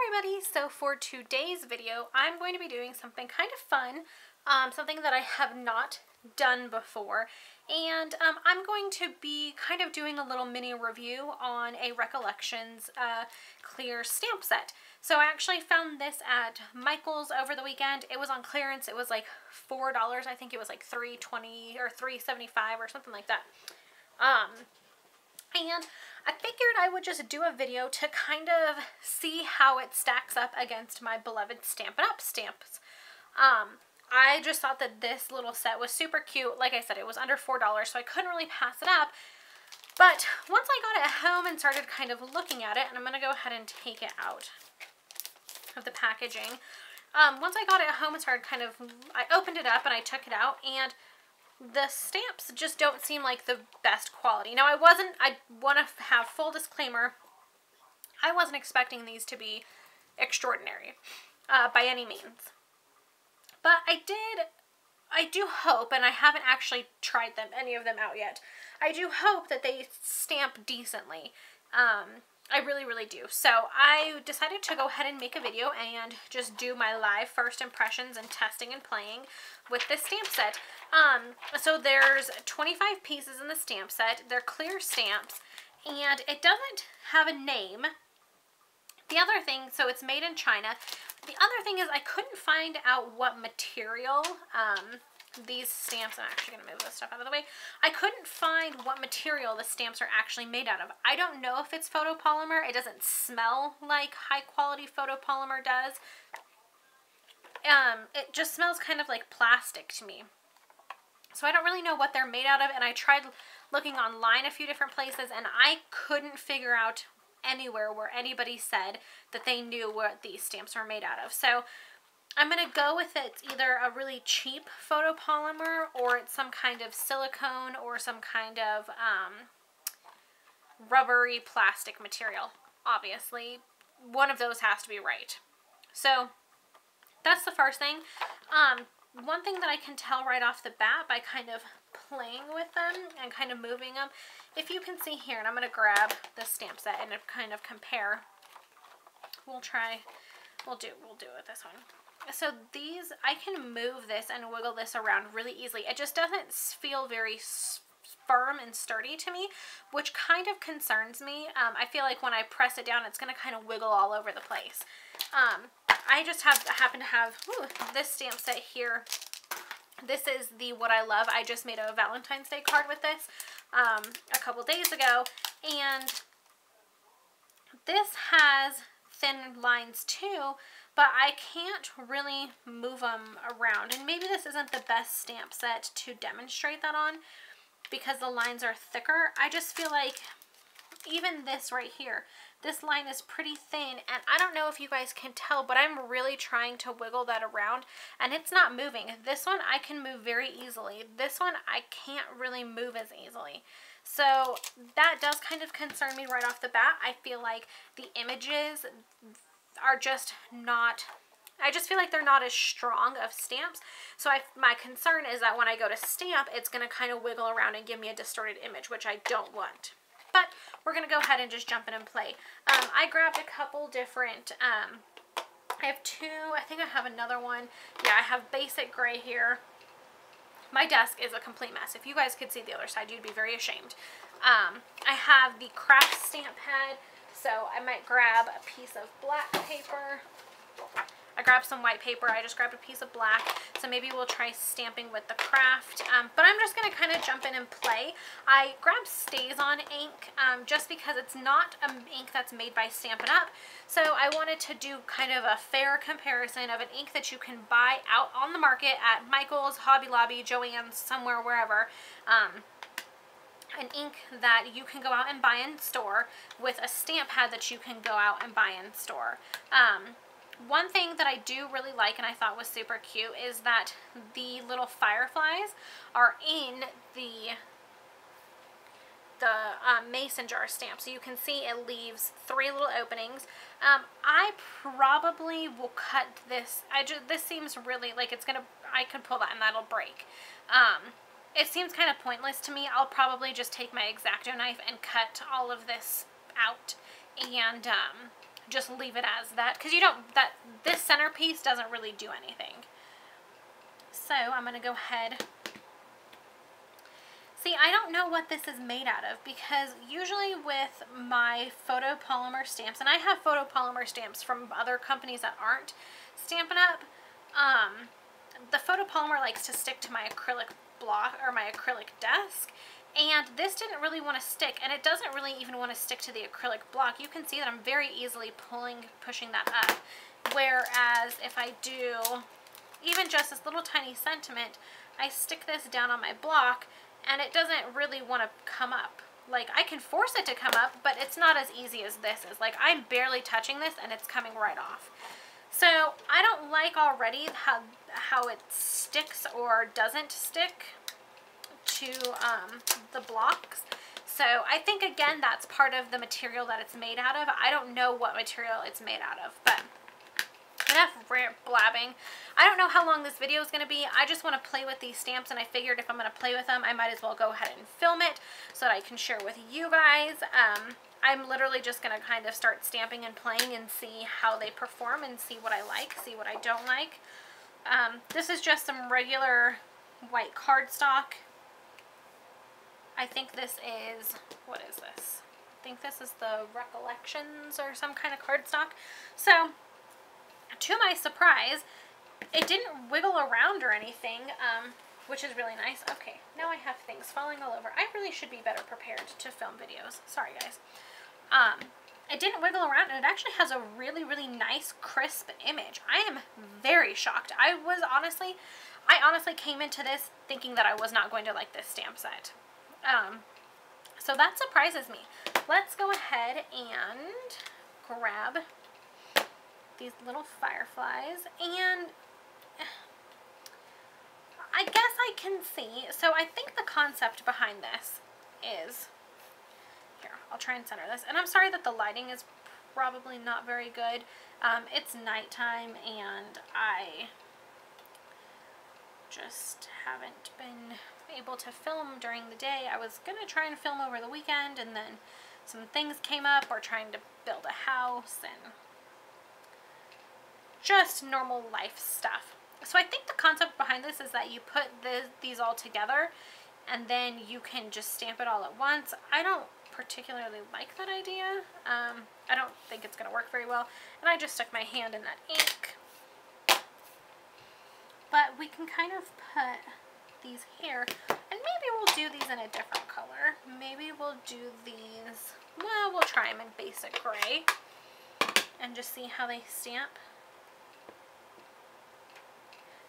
everybody, so for today's video I'm going to be doing something kind of fun, something that I have not done before, and I'm going to be kind of doing a little mini review on a Recollections clear stamp set. So I actually found this at Michael's over the weekend. It was on clearance. It was like $4. I think it was like $3.20 or $3.75 or something like that. And I figured I would just do a video to kind of see how it stacks up against my beloved Stampin' Up! Stamps. I just thought that this little set was super cute. Like I said, it was under $4, so I couldn't really pass it up. But once I got it home and started kind of looking at it, and I'm going to go ahead and take it out of the packaging. Once I got it home and started kind of, I opened it up and I took it out, and the stamps just don't seem like the best quality. Now, I want to have full disclaimer, I wasn't expecting these to be extraordinary by any means. But I do hope, and I haven't actually tried any of them out yet, I do hope that they stamp decently. I really, really do. So I decided to go ahead and make a video and just do my live first impressions and testing and playing with this stamp set. So there's 25 pieces in the stamp set. They're clear stamps, and it doesn't have a name. The other thing, so it's made in China. The other thing is I couldn't find out what material these stamps, I'm actually going to move this stuff out of the way. I couldn't find what material the stamps are actually made out of. I don't know if it's photopolymer. It doesn't smell like high quality photopolymer does. It just smells kind of like plastic to me. So I don't really know what they're made out of, and I tried looking online a few different places, and I couldn't figure out anywhere where anybody said that they knew what these stamps were made out of. So I'm going to go with it's either a really cheap photopolymer, or it's some kind of silicone, or some kind of rubbery plastic material. Obviously, one of those has to be right. So that's the first thing. One thing that I can tell right off the bat by kind of playing with them and kind of moving them, if you can see here, and I'm going to grab the stamp set and kind of compare. We'll do it with this one. So these, I can move this and wiggle this around really easily. It just doesn't feel very firm and sturdy to me, which kind of concerns me. I feel like when I press it down, it's going to kind of wiggle all over the place. I just happen to have this stamp set here. This is the What I Love. I just made a Valentine's Day card with this a couple days ago, and this has thin lines too, but I can't really move them around. And maybe this isn't the best stamp set to demonstrate that on because the lines are thicker. I just feel like even this right here, this line is pretty thin, and I don't know if you guys can tell, but I'm really trying to wiggle that around, and it's not moving. This one I can move very easily. This one I can't really move as easily. So that does kind of concern me right off the bat. I feel like the images are just not, I just feel like they're not as strong of stamps. So my concern is that when I go to stamp, it's going to kind of wiggle around and give me a distorted image, which I don't want. But we're going to go ahead and just jump in and play. I grabbed a couple different, I have two, I think I have another one. Yeah, I have basic gray here. My desk is a complete mess. If you guys could see the other side, you'd be very ashamed. I have the craft stamp pad, so I might grab a piece of black paper. I grabbed some white paper. I just grabbed a piece of black, so maybe we'll try stamping with the craft. But I'm just going to kind of jump in and play. I grabbed StazOn ink just because it's not ink that's made by Stampin' Up. So I wanted to do kind of a fair comparison of an ink that you can buy out on the market at Michael's, Hobby Lobby, Joann's, somewhere, wherever. An ink that you can go out and buy in store with a stamp pad that you can go out and buy in store. One thing that I do really like and I thought was super cute is that the little fireflies are in the mason jar stamp. So you can see it leaves 3 little openings. I probably will cut this. This seems really like it's gonna, I could pull that and that'll break. It seems kind of pointless to me. I'll probably just take my X-Acto knife and cut all of this out and just leave it as that, because this centerpiece doesn't really do anything. So I'm going to go ahead. See, I don't know what this is made out of, because usually with my photopolymer stamps, and I have photopolymer stamps from other companies that aren't Stampin' Up, the photopolymer likes to stick to my acrylic block or my acrylic desk, and this didn't really want to stick, and it doesn't really even want to stick to the acrylic block. You can see that I'm very easily pushing that up, whereas if I do even just this little tiny sentiment, I stick this down on my block, and it doesn't really want to come up. Like, I can force it to come up, but it's not as easy as this is. Like, I'm barely touching this, and it's coming right off. So, I don't like already how it sticks or doesn't stick to the blocks. So, I think, again, that's part of the material that it's made out of. I don't know what material it's made out of, but enough blabbing. I don't know how long this video is going to be. I just want to play with these stamps, and I figured if I'm going to play with them, I might as well go ahead and film it so that I can share with you guys. I'm literally just going to kind of start stamping and playing and see how they perform and see what I like, see what I don't like. This is just some regular white cardstock. I think this is, what is this? I think this is the Recollections or some kind of cardstock. So, to my surprise, it didn't wiggle around or anything, which is really nice. Okay, now I have things falling all over. I really should be better prepared to film videos. Sorry, guys. It didn't wiggle around, and it actually has a really, really nice, crisp image. I am very shocked. I honestly came into this thinking that I was not going to like this stamp set. So that surprises me. Let's go ahead and grab these little fireflies, and I guess I can see, so I think the concept behind this is, here, I'll try and center this, and I'm sorry that the lighting is probably not very good. It's nighttime, and I just haven't been able to film during the day. I was gonna try and film over the weekend, and then some things came up. We're trying to build a house, and just normal life stuff. So I think the concept behind this is that you put these all together, and then you can just stamp it all at once. I don't particularly like that idea. I don't think it's going to work very well, and I just stuck my hand in that ink. But we can kind of put these here, and maybe we'll do these in a different color. Maybe we'll do these, well, we'll try them in basic gray and just see how they stamp.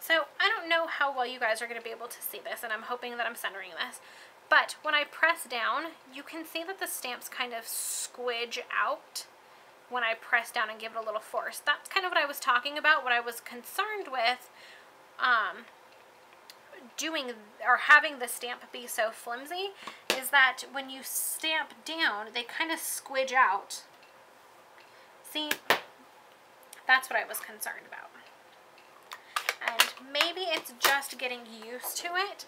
So I don't know how well you guys are going to be able to see this, and I'm hoping that I'm centering this. But when I press down, you can see that the stamps kind of squidge out when I press down and give it a little force. That's kind of what I was talking about. What I was concerned with doing or having the stamp be so flimsy is that when you stamp down, they kind of squidge out. See, that's what I was concerned about. And maybe it's just getting used to it,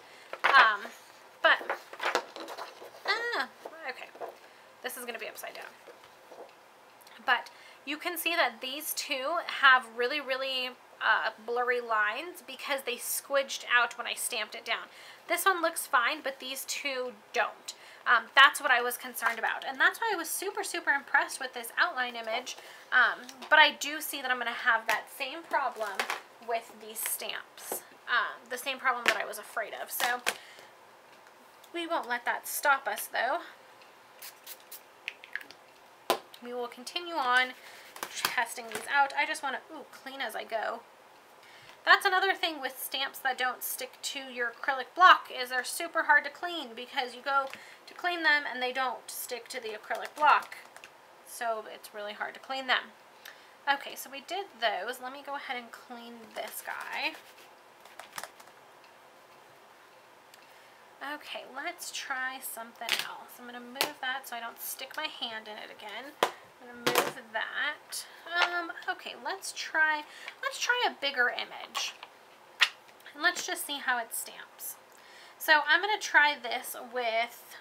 but, okay, this is going to be upside down. But you can see that these two have really, really blurry lines because they squidged out when I stamped it down. This one looks fine, but these two don't. That's what I was concerned about, and that's why I was super, super impressed with this outline image, but I do see that I'm going to have that same problem with these stamps, the same problem that I was afraid of. So we won't let that stop us, though. We will continue on testing these out. I just want to clean as I go. That's another thing with stamps that don't stick to your acrylic block, is they're super hard to clean because you go to clean them and they don't stick to the acrylic block. So it's really hard to clean them. Okay, so we did those. Let me go ahead and clean this guy. Okay, let's try something else. I'm going to move that so I don't stick my hand in it again. I'm going to move that. Okay, let's try a bigger image. And let's just see how it stamps. So I'm going to try this with,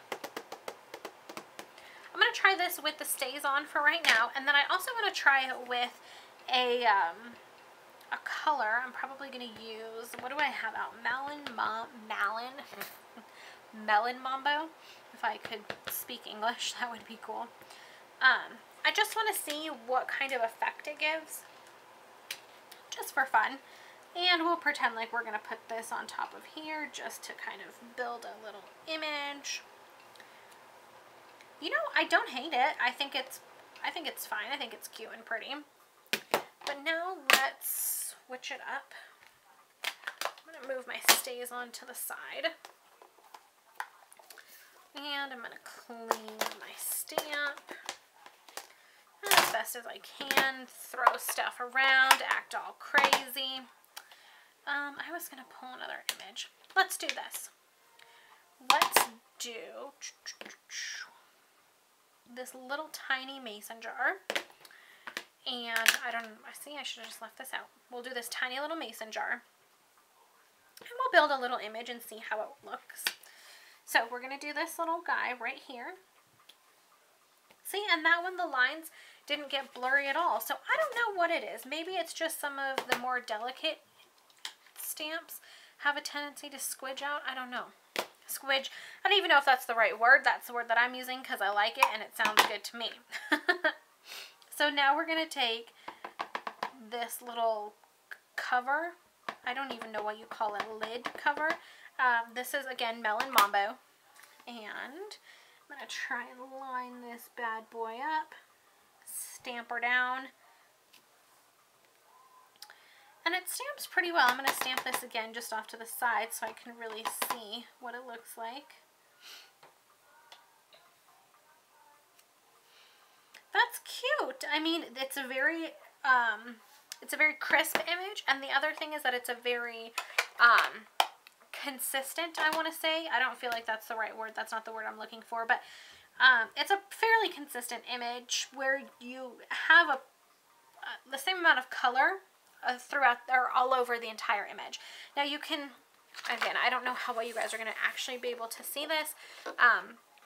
I'm going to try this with the stays on for right now, and then I also want to try it with a color. I'm probably going to use, what do I have out? Melon Mambo. If I could speak English, that would be cool. I just want to see what kind of effect it gives, just for fun. And we'll pretend like we're going to put this on top of here just to kind of build a little image. You know, I don't hate it. I think it's fine. I think it's cute and pretty. But now let's switch it up. I'm going to move my stays on to the side. And I'm going to clean my stamp as best as I can. Throw stuff around, act all crazy. I was going to pull another image. Let's do this. Let's do this little tiny mason jar. And I should have just left this out. We'll do this tiny little mason jar. And we'll build a little image and see how it looks. So we're going to do this little guy right here. See, and that one, the lines didn't get blurry at all. So I don't know what it is. Maybe it's just some of the more delicate stamps have a tendency to squidge out. I don't know. Squidge. I don't even know if that's the right word. That's the word that I'm using because I like it and it sounds good to me. So now we're going to take this little cover. I don't even know what you call it. Lid cover. This is, again, Melon Mambo. And I'm going to try and line this bad boy up. Stamp her down. And it stamps pretty well. I'm going to stamp this again just off to the side so I can really see what it looks like. That's cute. I mean, it's a very crisp image, and the other thing is that it's a very consistent, I want to say. I don't feel like that's the right word. That's not the word I'm looking for, but it's a fairly consistent image where you have the same amount of color throughout or all over the entire image. Now you can, again, I don't know how well you guys are going to actually be able to see this,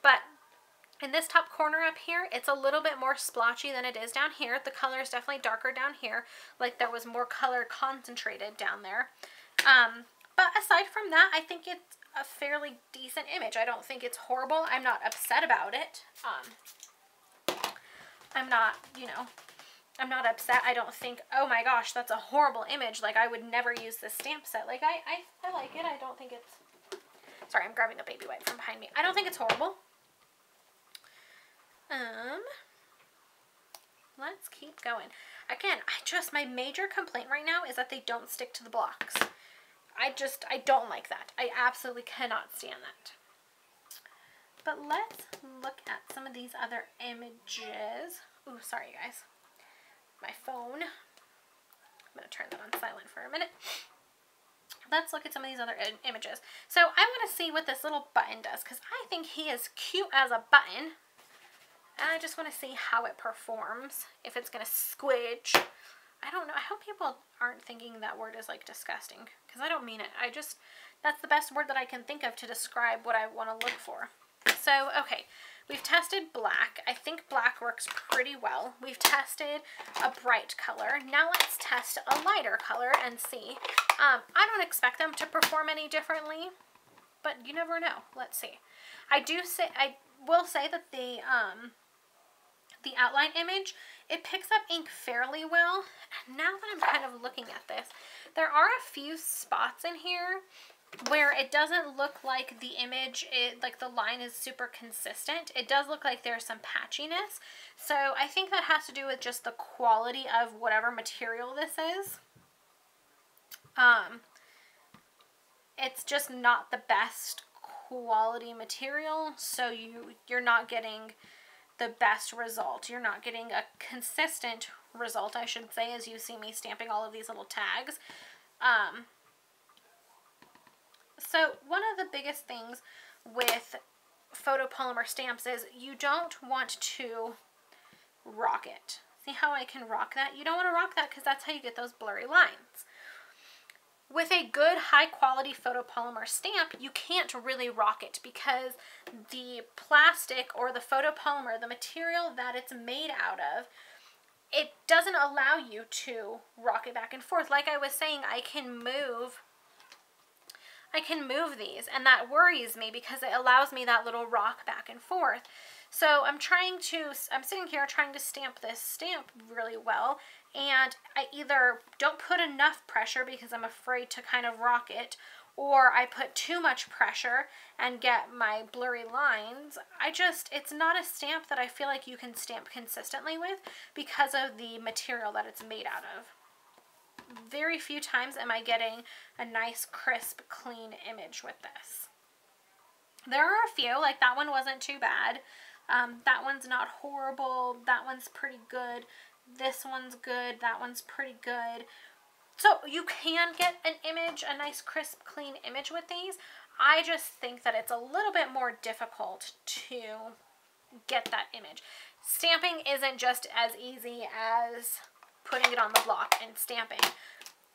but in this top corner up here, it's a little bit more splotchy than it is down here. The color is definitely darker down here, like there was more color concentrated down there. But aside from that, I think it's a fairly decent image. I don't think it's horrible. I'm not upset about it. I'm not, you know, I'm not upset. I don't think, oh my gosh, that's a horrible image. Like, I would never use this stamp set. Like, I like it. I don't think it's, sorry, I'm grabbing a baby wipe from behind me. I don't think it's horrible. Let's keep going. Again, my major complaint right now is that they don't stick to the blocks. I don't like that. I absolutely cannot stand that. But let's look at some of these other images. Ooh, sorry guys. My phone. I'm going to turn that on silent for a minute. Let's look at some of these other images. So I want to see what this little button does, because I think he is cute as a button. And I just want to see how it performs. If it's going to squidge. I don't know. I hope people aren't thinking that word is like disgusting, because I don't mean it. That's the best word that I can think of to describe what I want to look for. So, okay. We've tested black. I think black works pretty well. We've tested a bright color. Now let's test a lighter color and see. I don't expect them to perform any differently, but you never know. Let's see. I will say that the outline image, it picks up ink fairly well. And now that I'm kind of looking at this, there are a few spots in here where it doesn't look like the image, like the line is super consistent. It does look like there's some patchiness. So I think that has to do with just the quality of whatever material this is. It's just not the best quality material, so you're not getting the best result. You're not getting a consistent result, I should say, as you see me stamping all of these little tags. So one of the biggest things with photopolymer stamps is you don't want to rock it. See how I can rock that? You don't want to rock that because that's how you get those blurry lines. With a good high quality photopolymer stamp, you can't really rock it because the plastic or the photopolymer, the material that it's made out of, it doesn't allow you to rock it back and forth. Like I was saying, I can move these, and that worries me because it allows me that little rock back and forth. So I'm sitting here trying to stamp this stamp really well, and I either don't put enough pressure because I'm afraid to kind of rock it, or I put too much pressure and get my blurry lines. It's not a stamp that I feel like you can stamp consistently with because of the material that it's made out of. Very few times am I getting a nice, crisp, clean image with this. There are a few, like that one wasn't too bad. That one's not horrible. That one's pretty good. This one's good. That one's pretty good. So you can get an image, a nice, crisp, clean image with these. I just think that it's a little bit more difficult to get that image. Stamping isn't just as easy as putting it on the block and stamping.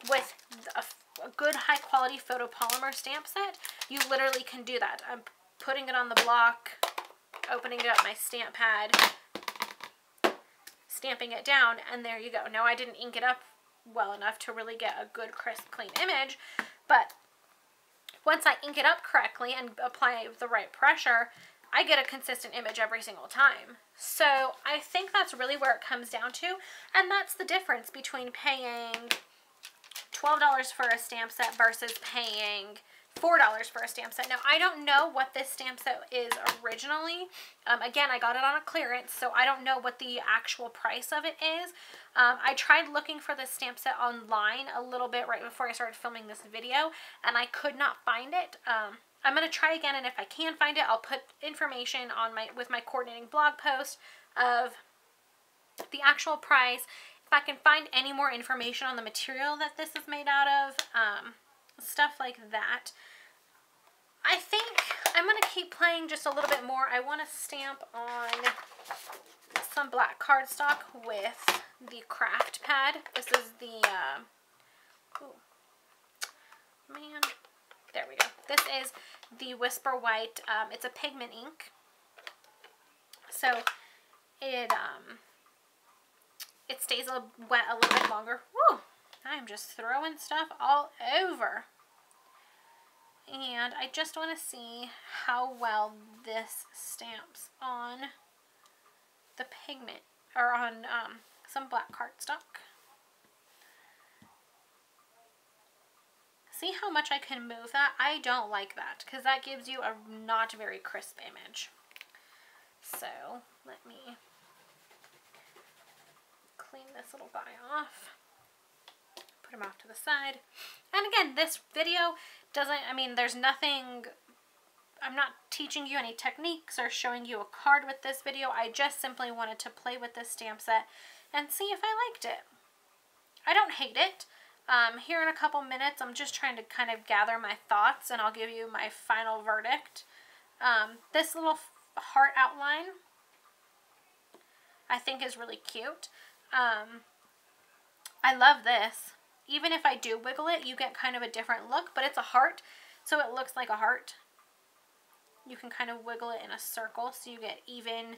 With a good high quality photopolymer stamp set, you literally can do that. I'm putting it on the block, opening up my stamp pad, stamping it down, and there you go. Now I didn't ink it up well enough to really get a good, crisp, clean image, but once I ink it up correctly and apply the right pressure, I get a consistent image every single time. So I think that's really where it comes down to, and that's the difference between paying $12 for a stamp set versus paying $4 for a stamp set. Now, I don't know what this stamp set is originally. Again, I got it on a clearance, so I don't know what the actual price of it is. I tried looking for this stamp set online a little bit right before I started filming this video, and I could not find it. I'm going to try again, and if I can find it, I'll put information on with my coordinating blog post of the actual price. If I can find any more information on the material that this is made out of, stuff like that. I think I'm going to keep playing just a little bit more. I want to stamp on some black cardstock with the craft pad. This is the, oh, man, there we go. This is the Whisper White. It's a pigment ink. So it stays wet a little bit longer. Woo! I'm just throwing stuff all over. And I just want to see how well this stamps on the pigment, or on some black cardstock. See how much I can move that? I don't like that because that gives you a not very crisp image. So let me clean this little guy off. Put him off to the side. And again, this video doesn't, I mean, there's nothing, I'm not teaching you any techniques or showing you a card with this video. I just simply wanted to play with this stamp set and see if I liked it. I don't hate it. Here in a couple minutes, I'm just trying to kind of gather my thoughts, and I'll give you my final verdict. This little heart outline I think is really cute. I love this. Even if I do wiggle it, you get kind of a different look, but it's a heart, so it looks like a heart. You can kind of wiggle it in a circle, so you get even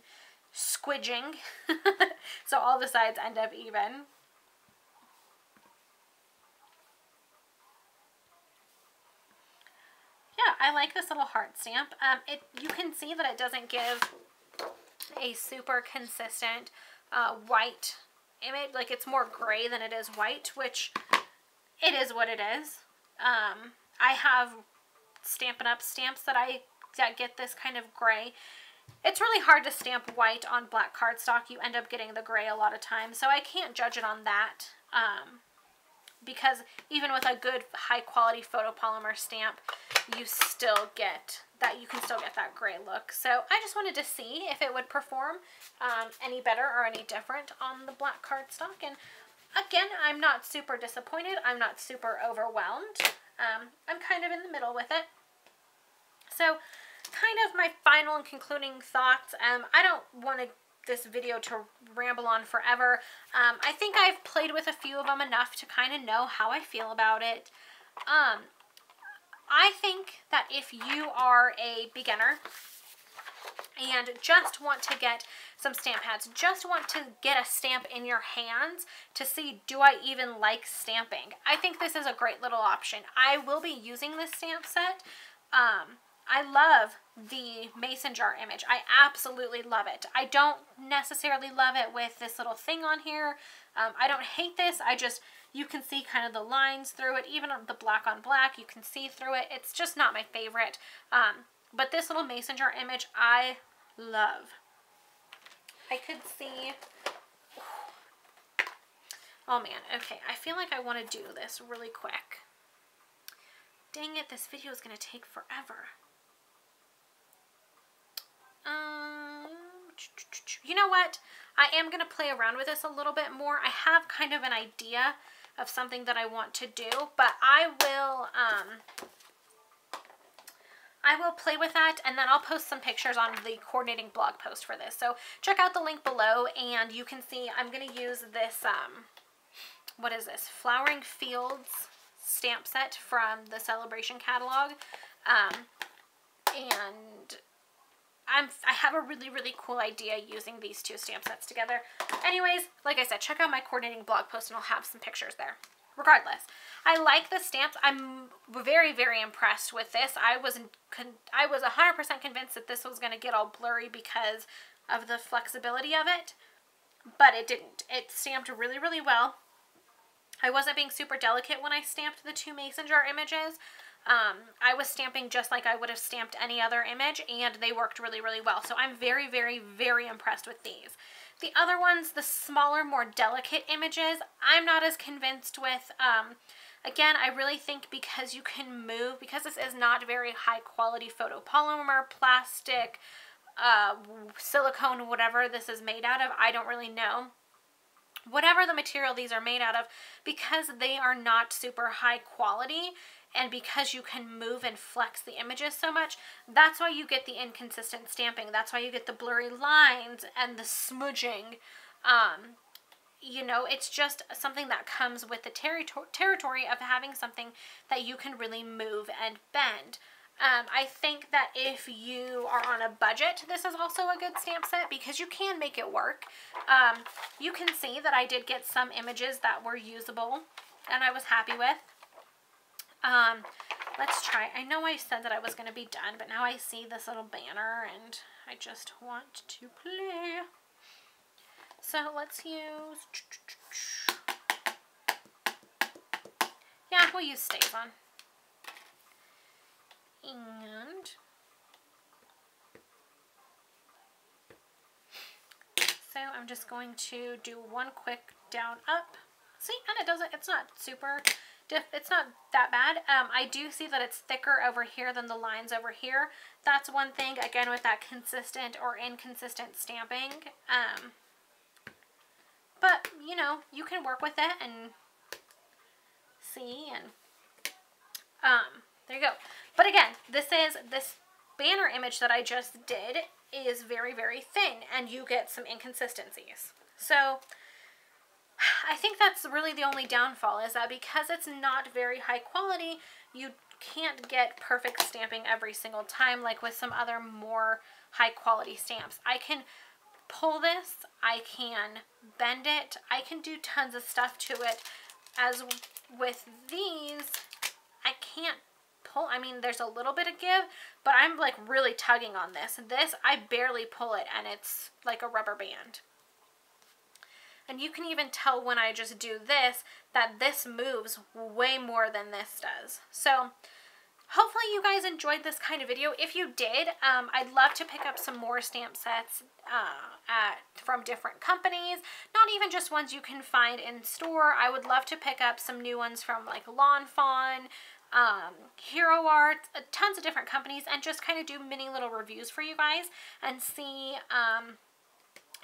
squidging. So all the sides end up even. Yeah, I like this little heart stamp. You can see that it doesn't give a super consistent white image. Like, it's more gray than it is white, which it is what it is. I have Stampin' Up! Stamps that get this kind of gray. It's really hard to stamp white on black cardstock. You end up getting the gray a lot of times, so I can't judge it on that. Because even with a good high quality photopolymer stamp, you still get that, you can still get that gray look. So I just wanted to see if it would perform any better or any different on the black cardstock. And again, I'm not super disappointed. I'm not super overwhelmed. I'm kind of in the middle with it. So kind of my final and concluding thoughts. I don't want this video to ramble on forever. I think I've played with a few of them enough to kind of know how I feel about it. I think that if you are a beginner and just want to get some stamp pads, just want to get a stamp in your hands to see, do I even like stamping? I think this is a great little option. I will be using this stamp set. I love the mason jar image. I absolutely love it. I don't necessarily love it with this little thing on here. I don't hate this. You can see kind of the lines through it. Even the black on black, you can see through it. It's just not my favorite. But this little mason jar image, I love. I could see... Oh man, okay. I feel like I want to do this really quick. Dang it, this video is going to take forever. You know what? I am going to play around with this a little bit more. I have kind of an idea of something that I want to do, but I will play with that, and then I'll post some pictures on the coordinating blog post for this. So check out the link below, and you can see I'm going to use this, what is this? Flowering Fields stamp set from the Celebration catalog. And I have a really, really cool idea using these two stamp sets together. Anyways, like I said, check out my coordinating blog post and I'll have some pictures there. Regardless, I like the stamps. I'm very, very impressed with this. I was 100% convinced that this was going to get all blurry because of the flexibility of it, but it didn't. It stamped really, really well. I wasn't being super delicate when I stamped the two mason jar images. I was stamping just like I would have stamped any other image, and they worked really, really well. So I'm very, very, very impressed with these. The other ones, the smaller, more delicate images, I'm not as convinced with. Again, I really think because you can move, because this is not very high quality photopolymer, plastic, silicone, whatever this is made out of, I don't really know. Whatever the material these are made out of, because they are not super high quality, and because you can move and flex the images so much, that's why you get the inconsistent stamping. That's why you get the blurry lines and the smudging. You know, it's just something that comes with the territory of having something that you can really move and bend. I think that if you are on a budget, this is also a good stamp set because you can make it work. You can see that I did get some images that were usable and I was happy with. Let's try. I know I said that I was going to be done, but now I see this little banner and I just want to play. So let's use... Yeah, we'll use Stays On. And so I'm just going to do one quick down up. See, and it doesn't, it's not super it's not that bad. I do see that it's thicker over here than the lines over here. That's one thing, again, with that consistent or inconsistent stamping. But, you know, you can work with it and see, and there you go. But again, this banner image that I just did is very, very thin, and you get some inconsistencies. So I think that's really the only downfall, is that because it's not very high quality, you can't get perfect stamping every single time like with some other more high quality stamps. I can pull this, I can bend it, I can do tons of stuff to it. As with these, I can't pull. I mean, there's a little bit of give, but I'm like really tugging on this. This, I barely pull it, and it's like a rubber band. And you can even tell when I just do this that this moves way more than this does. So hopefully you guys enjoyed this kind of video. If you did, I'd love to pick up some more stamp sets from different companies. Not even just ones you can find in store. I would love to pick up some new ones from like Lawn Fawn, Hero Art, tons of different companies, and just kind of do mini little reviews for you guys and see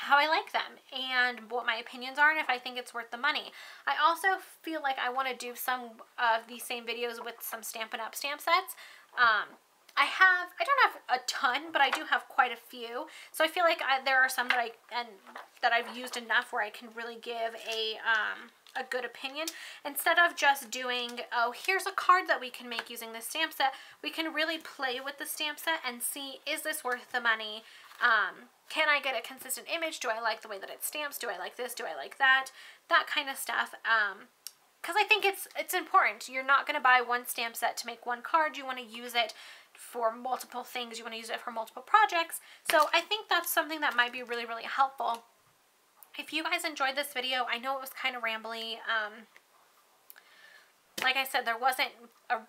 how I like them and what my opinions are and if I think it's worth the money. I also feel like I want to do some of these same videos with some Stampin' Up! Stamp sets. I don't have a ton, but I do have quite a few. So I feel like there are some that I've used enough where I can really give a a good opinion. Instead of just doing, oh, here's a card that we can make using this stamp set, we can really play with the stamp set and see, is this worth the money? Can I get a consistent image? Do I like the way that it stamps? Do I like this? Do I like that? That kind of stuff. Because I think it's important. You're not going to buy one stamp set to make one card. You want to use it for multiple things. You want to use it for multiple projects. So I think that's something that might be really, really helpful. If you guys enjoyed this video, I know it was kind of rambly. Like I said, there wasn't a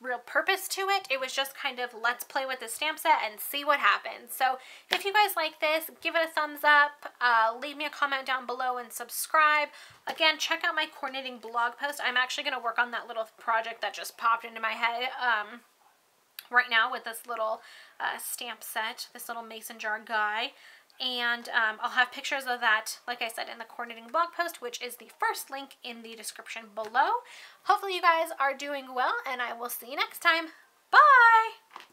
real purpose to it. It was just kind of, let's play with the stamp set and see what happens. So if you guys like this, give it a thumbs up, leave me a comment down below, and subscribe. Again, check out my coordinating blog post. I'm actually going to work on that little project that just popped into my head right now with this little stamp set, this little mason jar guy. And I'll have pictures of that, like I said, in the coordinating blog post, which is the first link in the description below. Hopefully you guys are doing well, and I will see you next time. Bye!